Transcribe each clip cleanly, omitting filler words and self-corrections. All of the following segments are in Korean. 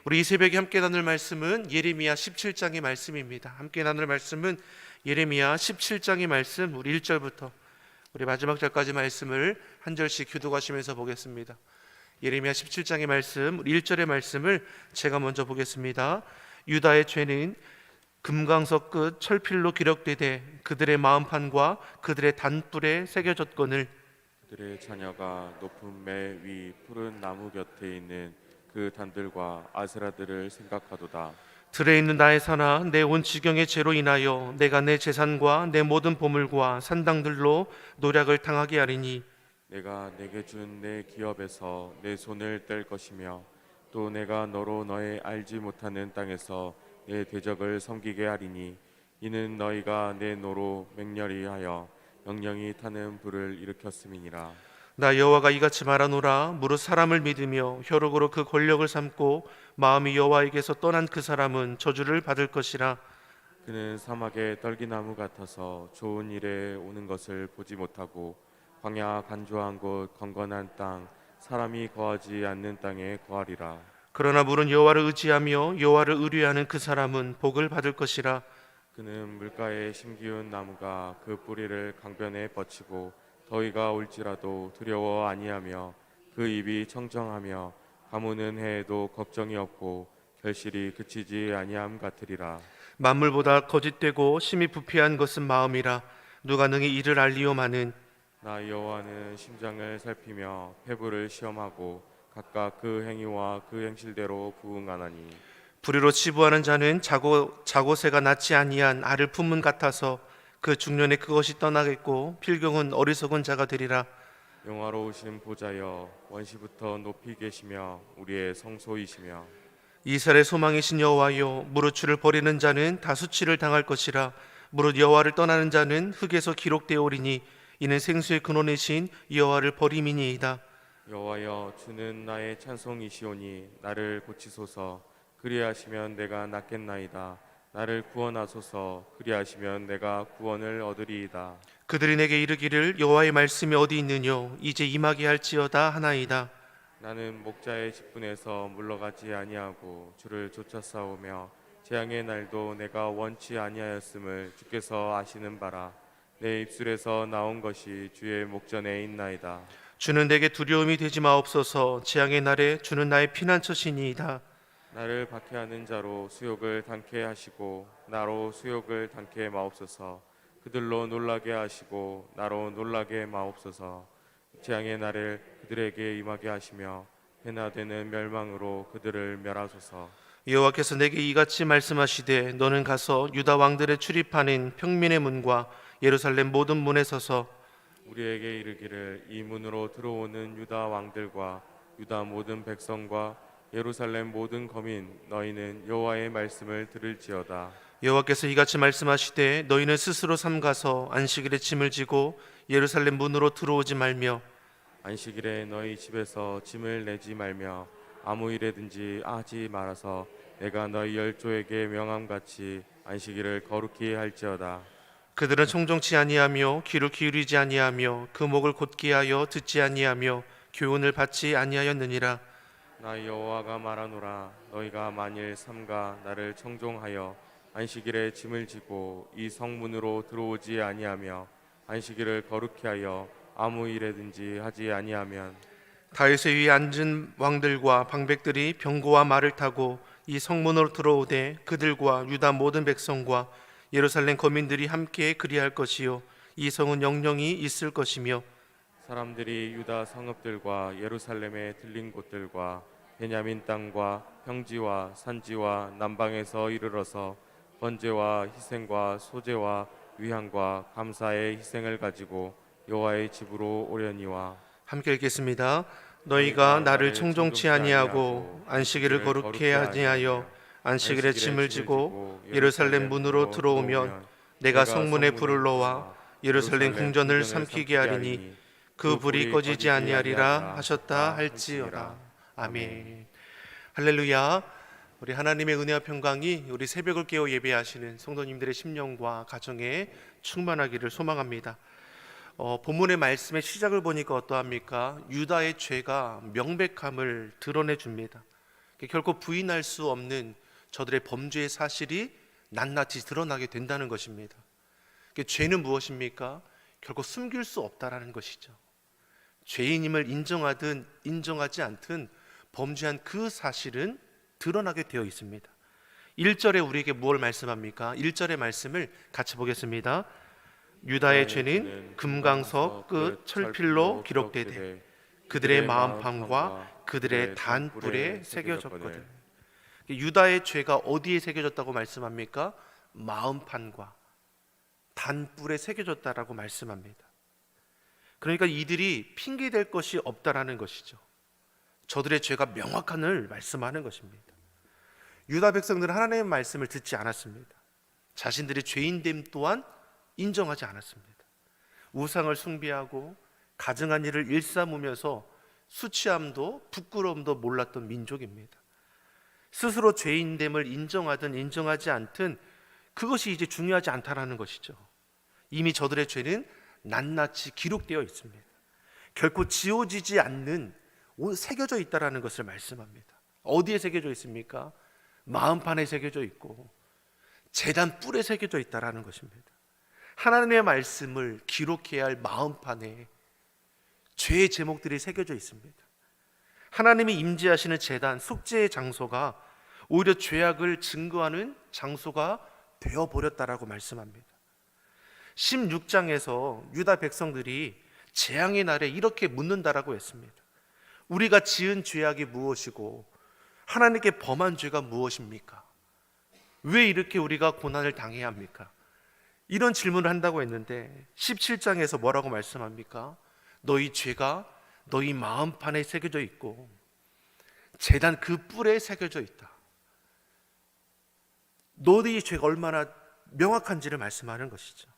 우리 이 새벽에 함께 나눌 말씀은 예레미야 17장의 말씀입니다. 함께 나눌 말씀은 예레미야 17장의 말씀, 우리 1절부터 우리 마지막 절까지 말씀을 한 절씩 교독하시면서 보겠습니다. 예레미야 17장의 말씀, 우리 1절의 말씀을 제가 먼저 보겠습니다. 유다의 죄는 금강석 끝 철필로 기록되되 그들의 마음판과 그들의 단뿔에 새겨졌거늘 그들의 자녀가 높은 매 위 푸른 나무 곁에 있는 그 단들과 아세라들을 생각하도다. 들에 있는 나의 산아, 내 온 지경의 죄로 인하여 내가 내 재산과 내 모든 보물과 산당들로 노략을 당하게 하리니 내가 내게 준 내 기업에서 내 손을 뗄 것이며 또 내가 너로 너의 알지 못하는 땅에서 내 대적을 섬기게 하리니 이는 너희가 내 노로 맹렬히 하여 영영이 타는 불을 일으켰음이니라. 나 여호와가 이같이 말하노라. 무릇 사람을 믿으며 혈육으로 그 권력을 삼고 마음이 여호와에게서 떠난 그 사람은 저주를 받을 것이라. 그는 사막의 떨기나무 같아서 좋은 일에 오는 것을 보지 못하고 광야 간조한 곳 건건한 땅 사람이 거하지 않는 땅에 거하리라. 그러나 물은 여호와를 의지하며 여호와를 의뢰하는 그 사람은 복을 받을 것이라. 그는 물가에 심기운 나무가 그 뿌리를 강변에 뻗치고 더위가 올지라도 두려워 아니하며 그 입이 청정하며 가무는 해에도 걱정이 없고 결실이 그치지 아니함 같으리라. 만물보다 거짓되고 심히 부패한 것은 마음이라. 누가 능히 이를 알리오마는 나 여호와는 심장을 살피며 폐부를 시험하고 각각 그 행위와 그 행실대로 부응하나니 불의로 치부하는 자는 자고새가 낳지 아니한 알을 품은 같아서 그 중년에 그것이 떠나겠고 필경은 어리석은 자가 되리라. 영화로우신 보좌여 원시부터 높이 계시며 우리의 성소이시며 이스라엘의 소망이신 여호와여, 무릇 주를 버리는 자는 다 수치를 당할 것이라. 무릇 여호와를 떠나는 자는 흙에서 기록되오리니 이는 생수의 근원이신 여호와를 버림이니이다. 여호와여 주는 나의 찬송이시오니 나를 고치소서. 그리하시면 내가 낫겠나이다. 나를 구원하소서. 그리하시면 내가 구원을 얻으리이다. 그들이 내게 이르기를 여호와의 말씀이 어디 있느뇨 이제 임하게 할지어다 하나이다. 나는 목자의 직분에서 물러가지 아니하고 주를 쫓아 싸우며 재앙의 날도 내가 원치 아니하였음을 주께서 아시는 바라. 내 입술에서 나온 것이 주의 목전에 있나이다. 주는 내게 두려움이 되지 마옵소서. 재앙의 날에 주는 나의 피난처시니이다. 나를 박해하는 자로 수욕을 당케 하시고 나로 수욕을 당케 마옵소서. 그들로 놀라게 하시고 나로 놀라게 마옵소서. 재앙의 날을 그들에게 임하게 하시며 해나 되는 멸망으로 그들을 멸하소서. 여호와께서 내게 이같이 말씀하시되 너는 가서 유다 왕들의 출입하는 평민의 문과 예루살렘 모든 문에 서서 우리에게 이르기를 이 문으로 들어오는 유다 왕들과 유다 모든 백성과 예루살렘 모든 거민 너희는 여호와의 말씀을 들을지어다. 여호와께서 이같이 말씀하시되 너희는 스스로 삼가서 안식일에 짐을 지고 예루살렘 문으로 들어오지 말며 안식일에 너희 집에서 짐을 내지 말며 아무 일에든지 하지 말아서 내가 너희 열조에게 명함같이 안식일을 거룩히 할지어다. 그들은 청종치 아니하며 귀를 기울이지 아니하며 그 목을 곧게 하여 듣지 아니하며 교훈을 받지 아니하였느니라. 나 여호와가 말하노라. 너희가 만일 삼가 나를 청종하여 안식일에 짐을 지고 이 성문으로 들어오지 아니하며 안식일을 거룩히 하여 아무 일에든지 하지 아니하면 다윗의 위에 앉은 왕들과 방백들이 병거와 말을 타고 이 성문으로 들어오되 그들과 유다 모든 백성과 예루살렘 거민들이 함께 그리할 것이요 이 성은 영영이 있을 것이며 사람들이 유다 성읍들과 예루살렘의 들린 곳들과 베냐민 땅과 평지와 산지와 남방에서 이르러서 번제와 희생과 소제와 위향과 감사의 희생을 가지고 여호와의 집으로 오려니와. 함께 읽겠습니다. 너희가 나를 청종치 아니하고 안식일을 거룩히 아니하여 안식일에 짐을 지고 예루살렘 문으로 들어오면 내가 성문에 불을 놓아 예루살렘 궁전을 삼키게 하리니 그 불이 꺼지지 아니하리라 하셨다 할지어다. 아멘. 할렐루야. 우리 하나님의 은혜와 평강이 우리 새벽을 깨어 예배하시는 성도님들의 심령과 가정에 충만하기를 소망합니다. 본문의 말씀의 시작을 보니까 어떠합니까? 유다의 죄가 명백함을 드러내 줍니다. 결코 부인할 수 없는 저들의 범죄의 사실이 낱낱이 드러나게 된다는 것입니다. 죄는 무엇입니까? 결코 숨길 수 없다라는 것이죠. 죄인임을 인정하든 인정하지 않든 범죄한 그 사실은 드러나게 되어 있습니다. 1절에 우리에게 무엇을 말씀합니까? 1절의 말씀을 같이 보겠습니다. 유다의 죄는 금강석 끝 철필로 기록되되 그들의 마음판과 그들의 단뿔에 새겨졌거든. 유다의 죄가 어디에 새겨졌다고 말씀합니까? 마음판과 단뿔에 새겨졌다라고 말씀합니다. 그러니까 이들이 핑계댈 것이 없다라는 것이죠. 저들의 죄가 명확한을 말씀하는 것입니다. 유다 백성들은 하나님의 말씀을 듣지 않았습니다. 자신들의 죄인됨 또한 인정하지 않았습니다. 우상을 숭배하고 가증한 일을 일삼으면서 수치함도 부끄러움도 몰랐던 민족입니다. 스스로 죄인됨을 인정하든 인정하지 않든 그것이 이제 중요하지 않다라는 것이죠. 이미 저들의 죄는 낱낱이 기록되어 있습니다. 결코 지워지지 않는, 새겨져 있다라는 것을 말씀합니다. 어디에 새겨져 있습니까? 마음판에 새겨져 있고 제단 뿔에 새겨져 있다라는 것입니다. 하나님의 말씀을 기록해야 할 마음판에 죄의 제목들이 새겨져 있습니다. 하나님이 임재하시는 제단, 속죄의 장소가 오히려 죄악을 증거하는 장소가 되어버렸다라고 말씀합니다. 16장에서 유다 백성들이 재앙의 날에 이렇게 묻는다라고 했습니다. 우리가 지은 죄악이 무엇이고 하나님께 범한 죄가 무엇입니까? 왜 이렇게 우리가 고난을 당해야 합니까? 이런 질문을 한다고 했는데 17장에서 뭐라고 말씀합니까? 너희 죄가 너희 마음판에 새겨져 있고 제단 그 뿔에 새겨져 있다. 너희의 죄가 얼마나 명확한지를 말씀하는 것이죠.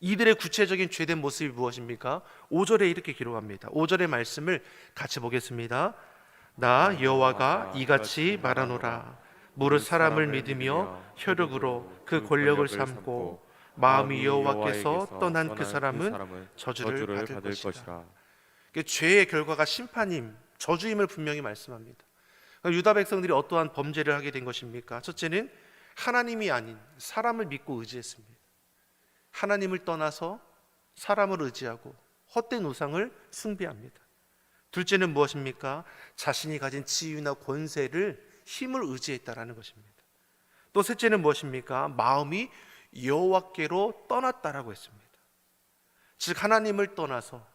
이들의 구체적인 죄된 모습이 무엇입니까? 5절에 이렇게 기록합니다. 5절의 말씀을 같이 보겠습니다. 나 여호와가 이같이 말하노라. 무릇 사람을 믿으며 혈육으로 그 권력을 삼고 마음이 여호와께서 떠난 그 사람은 저주를 받을 것이라. 죄의 결과가 심판임, 저주임을 분명히 말씀합니다. 유다 백성들이 어떠한 범죄를 하게 된 것입니까? 첫째는 하나님이 아닌 사람을 믿고 의지했습니다. 하나님을 떠나서 사람을 의지하고 헛된 우상을 숭배합니다. 둘째는 무엇입니까? 자신이 가진 지위나 권세를, 힘을 의지했다라는 것입니다. 또 셋째는 무엇입니까? 마음이 여호와께로 떠났다라고 했습니다. 즉 하나님을 떠나서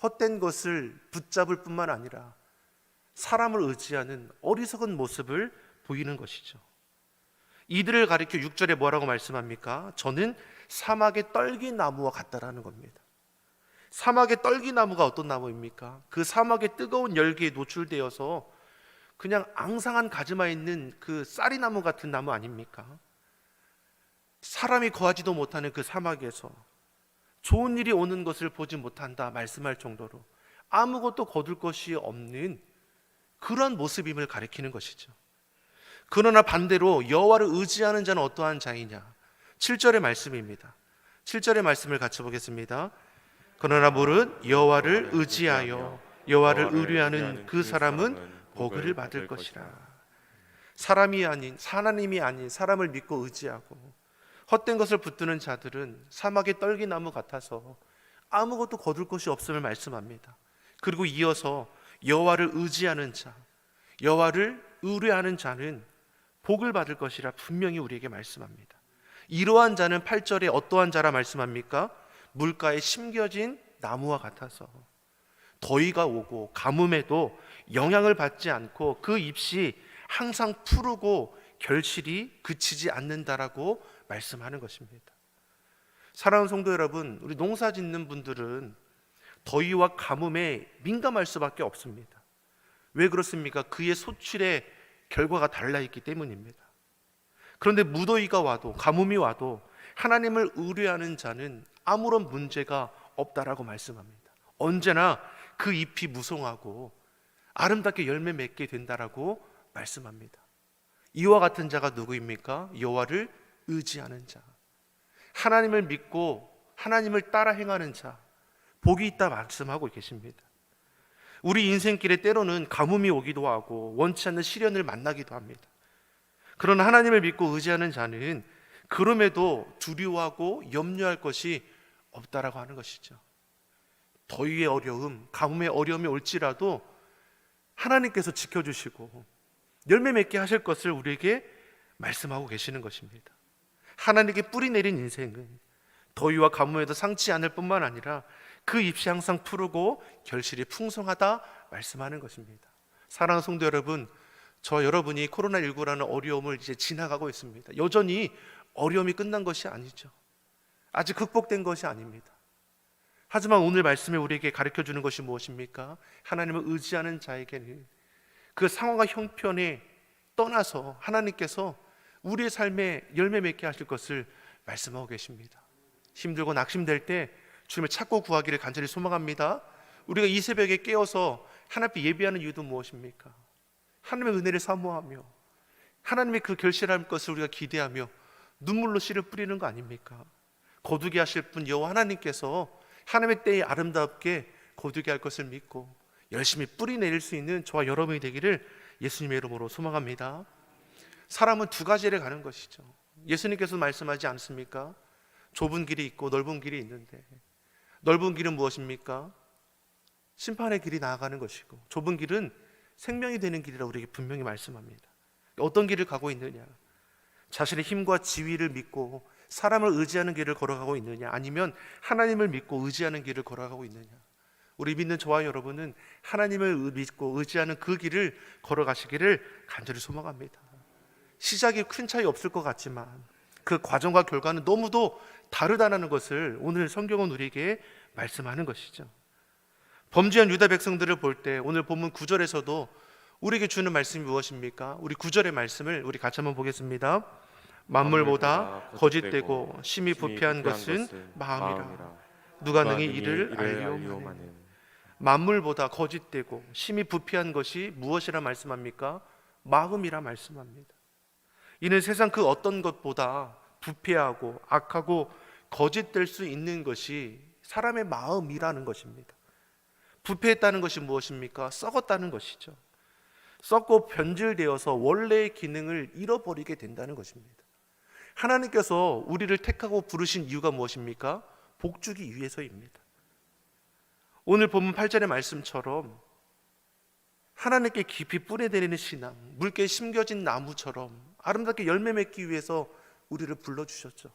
헛된 것을 붙잡을 뿐만 아니라 사람을 의지하는 어리석은 모습을 보이는 것이죠. 이들을 가리켜 6절에 뭐라고 말씀합니까? 저는 사막의 떨기나무와 같다라는 겁니다. 사막의 떨기나무가 어떤 나무입니까? 그 사막의 뜨거운 열기에 노출되어서 그냥 앙상한 가지마 있는 그 쌀이나무 같은 나무 아닙니까? 사람이 거하지도 못하는 그 사막에서 좋은 일이 오는 것을 보지 못한다 말씀할 정도로 아무것도 거둘 것이 없는 그러한 모습임을 가리키는 것이죠. 그러나 반대로 여호와를 의지하는 자는 어떠한 자이냐? 7절의 말씀입니다. 7절의 말씀을 같이 보겠습니다. 그러나 무릇 여호와를 의지하여 여호와를 의뢰하는 그 사람은 복을 받을 것이라. 사람이 아닌, 하나님이 아닌 사람을 믿고 의지하고 헛된 것을 붙드는 자들은 사막의 떨기나무 같아서 아무것도 거둘 것이 없음을 말씀합니다. 그리고 이어서 여호와를 의지하는 자, 여호와를 의뢰하는 자는 복을 받을 것이라 분명히 우리에게 말씀합니다. 이러한 자는 8절에 어떠한 자라 말씀합니까? 물가에 심겨진 나무와 같아서 더위가 오고 가뭄에도 영향을 받지 않고 그 잎이 항상 푸르고 결실이 그치지 않는다라고 말씀하는 것입니다. 사랑하는 성도 여러분, 우리 농사 짓는 분들은 더위와 가뭄에 민감할 수밖에 없습니다. 왜 그렇습니까? 그의 소출의 결과가 달라 있기 때문입니다. 그런데 무더위가 와도 가뭄이 와도 하나님을 의뢰하는 자는 아무런 문제가 없다라고 말씀합니다. 언제나 그 잎이 무성하고 아름답게 열매 맺게 된다라고 말씀합니다. 이와 같은 자가 누구입니까? 여호와를 의지하는 자, 하나님을 믿고 하나님을 따라 행하는 자, 복이 있다 말씀하고 계십니다. 우리 인생길에 때로는 가뭄이 오기도 하고 원치 않는 시련을 만나기도 합니다. 그러나 하나님을 믿고 의지하는 자는 그럼에도 두려워하고 염려할 것이 없다라고 하는 것이죠. 더위의 어려움, 가뭄의 어려움이 올지라도 하나님께서 지켜주시고 열매 맺게 하실 것을 우리에게 말씀하고 계시는 것입니다. 하나님께 뿌리 내린 인생은 더위와 가뭄에도 상치 않을 뿐만 아니라 그 잎이 항상 푸르고 결실이 풍성하다 말씀하는 것입니다. 사랑하는 성도 여러분, 저 여러분이 코로나19라는 어려움을 이제 지나가고 있습니다. 여전히 어려움이 끝난 것이 아니죠. 아직 극복된 것이 아닙니다. 하지만 오늘 말씀에 우리에게 가르쳐주는 것이 무엇입니까? 하나님을 의지하는 자에게는 그 상황과 형편에 떠나서 하나님께서 우리의 삶에 열매 맺게 하실 것을 말씀하고 계십니다. 힘들고 낙심될 때 주님을 찾고 구하기를 간절히 소망합니다. 우리가 이 새벽에 깨어서 하나님 앞에 예배하는 이유도 무엇입니까? 하나님의 은혜를 사모하며 하나님의 그 결실할 것을 우리가 기대하며 눈물로 씨를 뿌리는 거 아닙니까? 거두게 하실 분 여호와 하나님께서 하나님의 때에 아름답게 거두게 할 것을 믿고 열심히 뿌리 내릴 수 있는 저와 여러분이 되기를 예수님의 이름으로 소망합니다. 사람은 두 가지를 가는 것이죠. 예수님께서 말씀하지 않습니까? 좁은 길이 있고 넓은 길이 있는데 넓은 길은 무엇입니까? 심판의 길이 나아가는 것이고 좁은 길은 생명이 되는 길이라고 우리에게 분명히 말씀합니다. 어떤 길을 가고 있느냐? 자신의 힘과 지위를 믿고 사람을 의지하는 길을 걸어가고 있느냐, 아니면 하나님을 믿고 의지하는 길을 걸어가고 있느냐. 우리 믿는 저와 여러분은 하나님을 믿고 의지하는 그 길을 걸어가시기를 간절히 소망합니다. 시작이 큰 차이 없을 것 같지만 그 과정과 결과는 너무도 다르다는 것을 오늘 성경은 우리에게 말씀하는 것이죠. 범죄한 유다 백성들을 볼 때 오늘 본문 9절에서도 우리에게 주는 말씀이 무엇입니까? 우리 9절의 말씀을 우리 같이 한번 보겠습니다. 만물보다 거짓되고 심히 부패한 것은 마음이라. 누가 능히 이를 알리오마는. 만물보다 거짓되고 심히 부패한 것이 무엇이라 말씀합니까? 마음이라 말씀합니다. 이는 세상 그 어떤 것보다 부패하고 악하고 거짓될 수 있는 것이 사람의 마음이라는 것입니다. 부패했다는 것이 무엇입니까? 썩었다는 것이죠. 썩고 변질되어서 원래의 기능을 잃어버리게 된다는 것입니다. 하나님께서 우리를 택하고 부르신 이유가 무엇입니까? 복주기 위해서입니다. 오늘 본문 8절의 말씀처럼 하나님께 깊이 뿌리내리는 신앙, 물결에 심겨진 나무처럼 아름답게 열매 맺기 위해서 우리를 불러주셨죠.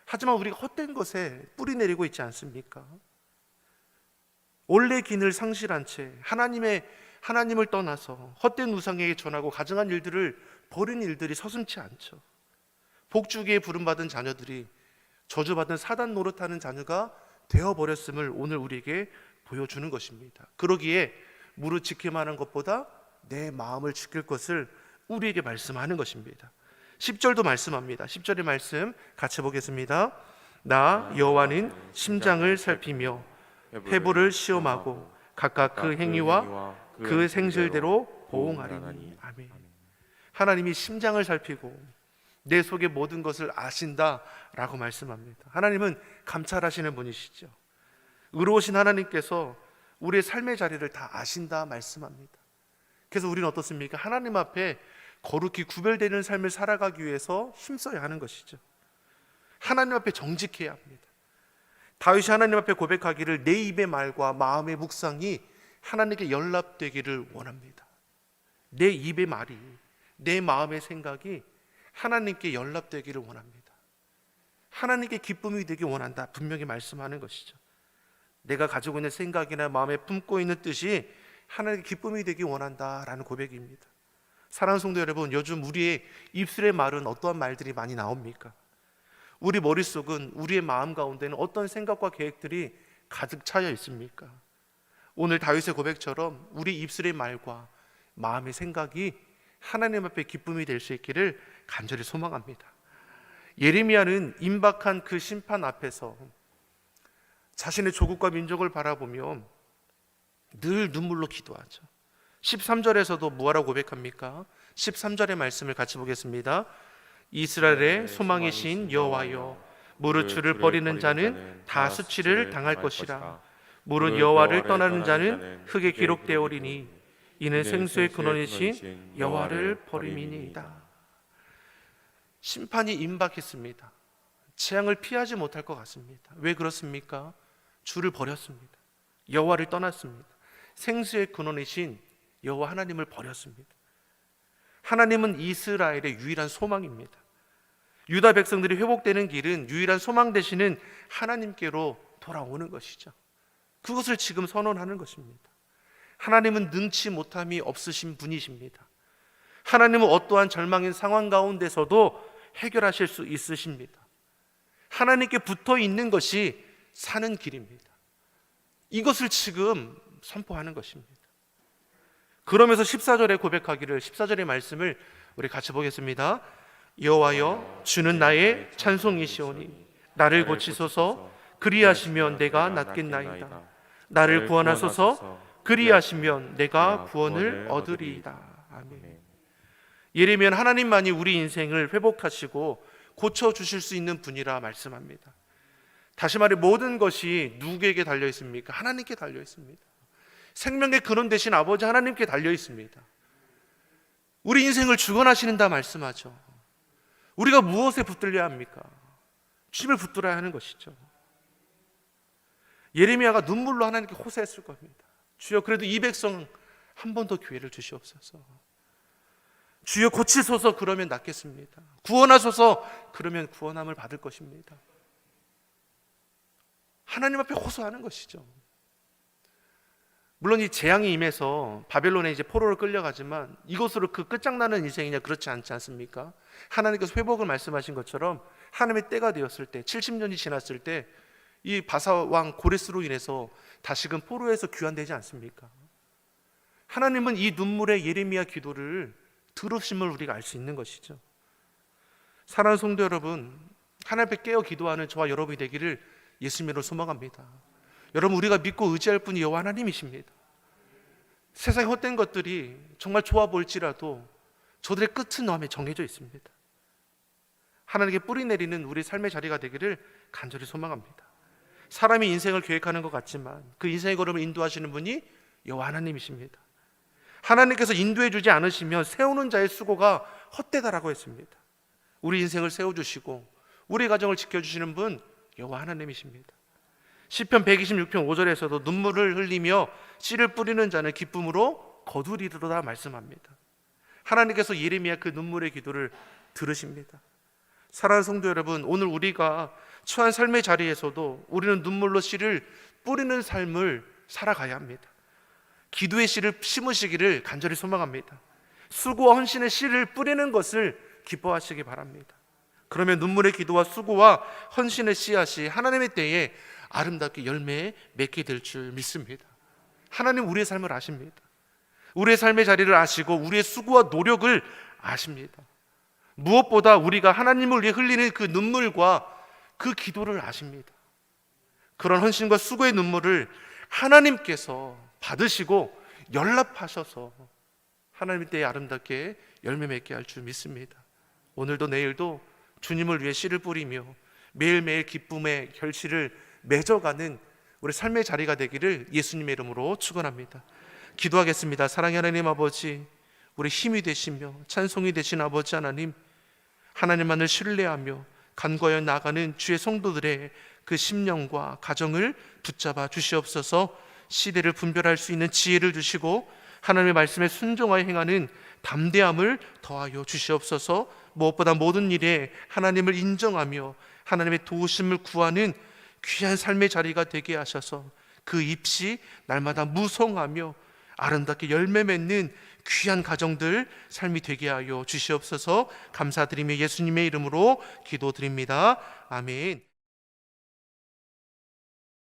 하지만 우리가 헛된 것에 뿌리내리고 있지 않습니까? 원래 기능을 상실한 채 하나님을 떠나서 헛된 우상에게 전하고 가증한 일들을 벌이는 일들이 서슴지 않죠. 복주기에 부름받은 자녀들이 저주받은 사단 노릇하는 자녀가 되어버렸음을 오늘 우리에게 보여주는 것입니다. 그러기에 무릇 지키만 하는 것보다 내 마음을 지킬 것을 우리에게 말씀하는 것입니다. 10절도 말씀합니다. 10절의 말씀 같이 보겠습니다. 나 여호와는 심장을 살피며 해부를 시험하고 각각 그 행위와 그 생실대로 보응하리니. 아멘. 하나님이 심장을 살피고 내 속의 모든 것을 아신다라고 말씀합니다. 하나님은 감찰하시는 분이시죠. 의로우신 하나님께서 우리의 삶의 자리를 다 아신다 말씀합니다. 그래서 우리는 어떻습니까? 하나님 앞에 거룩히 구별되는 삶을 살아가기 위해서 힘써야 하는 것이죠. 하나님 앞에 정직해야 합니다. 다윗이 하나님 앞에 고백하기를 내 입의 말과 마음의 묵상이 하나님께 연락되기를 원합니다. 내 입의 말이, 내 마음의 생각이 하나님께 연락되기를 원합니다. 하나님께 기쁨이 되기 원한다 분명히 말씀하는 것이죠. 내가 가지고 있는 생각이나 마음에 품고 있는 뜻이 하나님께 기쁨이 되기 원한다라는 고백입니다. 사랑하는 성도 여러분, 요즘 우리의 입술의 말은 어떠한 말들이 많이 나옵니까? 우리 머릿속은, 우리의 마음 가운데는 어떤 생각과 계획들이 가득 차여 있습니까? 오늘 다윗의 고백처럼 우리 입술의 말과 마음의 생각이 하나님 앞에 기쁨이 될 수 있기를 간절히 소망합니다. 예레미야는 임박한 그 심판 앞에서 자신의 조국과 민족을 바라보며 늘 눈물로 기도하죠. 13절에서도 뭐라고 고백합니까? 13절의 말씀을 같이 보겠습니다. 이스라엘의 소망이신 여호와여, 무릇 주를 버리는 자는 다 수치를 당할 것이라. 무릇 여호와를 떠나는 자는 흙에 기록되오리니 이는 생수의 근원이신 여호와를 버림이니이다. 심판이 임박했습니다. 재앙을 피하지 못할 것 같습니다. 왜 그렇습니까? 주를 버렸습니다. 여호와를 떠났습니다. 생수의 근원이신 여호와 하나님을 버렸습니다. 하나님은 이스라엘의 유일한 소망입니다. 유다 백성들이 회복되는 길은 유일한 소망 되시는 하나님께로 돌아오는 것이죠. 그것을 지금 선언하는 것입니다. 하나님은 능치 못함이 없으신 분이십니다. 하나님은 어떠한 절망인 상황 가운데서도 해결하실 수 있으십니다. 하나님께 붙어 있는 것이 사는 길입니다. 이것을 지금 선포하는 것입니다. 그러면서 14절에 고백하기를, 14절의 말씀을 우리 같이 보겠습니다. 여호와여 주는 나의 찬송이시오니 나를 고치소서. 그리하시면 내가 낫겠나이다. 나를 구원하소서. 그리하시면 내가 구원을 얻으리이다. 아멘. 예레미야는 하나님만이 우리 인생을 회복하시고 고쳐주실 수 있는 분이라 말씀합니다. 다시 말해 모든 것이 누구에게 달려 있습니까? 하나님께 달려 있습니다. 생명의 근원 되신 아버지 하나님께 달려 있습니다. 우리 인생을 주관하시는다 말씀하죠. 우리가 무엇에 붙들려야 합니까? 주님을 붙들어야 하는 것이죠. 예레미야가 눈물로 하나님께 호소했을 겁니다. 주여 그래도 이 백성 한 번 더 기회를 주시옵소서. 주여 고치소서. 그러면 낫겠습니다. 구원하소서. 그러면 구원함을 받을 것입니다. 하나님 앞에 호소하는 것이죠. 물론 이 재앙이 임해서 바벨론에 이제 포로로 끌려가지만 이것으로 그 끝장나는 인생이냐? 그렇지 않지 않습니까? 하나님께서 회복을 말씀하신 것처럼 하나님의 때가 되었을 때 70년이 지났을 때 이 바사 왕 고레스로 인해서 다시금 포로에서 귀환되지 않습니까? 하나님은 이 눈물의 예레미야 기도를 들으심을 우리가 알 수 있는 것이죠. 사랑하는 성도 여러분, 하나님 앞에 깨어 기도하는 저와 여러분이 되기를 예수님으로 소망합니다. 여러분, 우리가 믿고 의지할 분이 여호와 하나님이십니다. 세상의 헛된 것들이 정말 좋아 보일지라도 저들의 끝은 마음에 정해져 있습니다. 하나님께 뿌리 내리는 우리 삶의 자리가 되기를 간절히 소망합니다. 사람이 인생을 계획하는 것 같지만 그 인생의 걸음을 인도하시는 분이 여호와 하나님이십니다. 하나님께서 인도해 주지 않으시면 세우는 자의 수고가 헛되다라고 했습니다. 우리 인생을 세워주시고 우리 가정을 지켜주시는 분 여호와 하나님이십니다. 시편 126편 5절에서도 눈물을 흘리며 씨를 뿌리는 자는 기쁨으로 거두리로다 말씀합니다. 하나님께서 예레미야 그 눈물의 기도를 들으십니다. 사랑하는 성도 여러분, 오늘 우리가 처한 삶의 자리에서도 우리는 눈물로 씨를 뿌리는 삶을 살아가야 합니다. 기도의 씨를 심으시기를 간절히 소망합니다. 수고와 헌신의 씨를 뿌리는 것을 기뻐하시기 바랍니다. 그러면 눈물의 기도와 수고와 헌신의 씨앗이 하나님의 때에 아름답게 열매 맺게 될 줄 믿습니다. 하나님 우리의 삶을 아십니다. 우리의 삶의 자리를 아시고 우리의 수고와 노력을 아십니다. 무엇보다 우리가 하나님을 위해 흘리는 그 눈물과 그 기도를 아십니다. 그런 헌신과 수고의 눈물을 하나님께서 받으시고 연락하셔서 하나님의 때에 아름답게 열매 맺게 할 줄 믿습니다. 오늘도 내일도 주님을 위해 씨를 뿌리며 매일매일 기쁨의 결실을 맺어가는 우리 삶의 자리가 되기를 예수님의 이름으로 축원합니다. 기도하겠습니다. 사랑의 하나님 아버지, 우리 힘이 되시며 찬송이 되신 아버지 하나님, 하나님만을 신뢰하며 간과하여 나가는 주의 성도들의 그 심령과 가정을 붙잡아 주시옵소서. 시대를 분별할 수 있는 지혜를 주시고 하나님의 말씀에 순종하여 행하는 담대함을 더하여 주시옵소서. 무엇보다 모든 일에 하나님을 인정하며 하나님의 도우심을 구하는 귀한 삶의 자리가 되게 하셔서 그 입시 날마다 무성하며 아름답게 열매 맺는 귀한 가정들 삶이 되게 하여 주시옵소서. 감사드리며 예수님의 이름으로 기도드립니다. 아멘.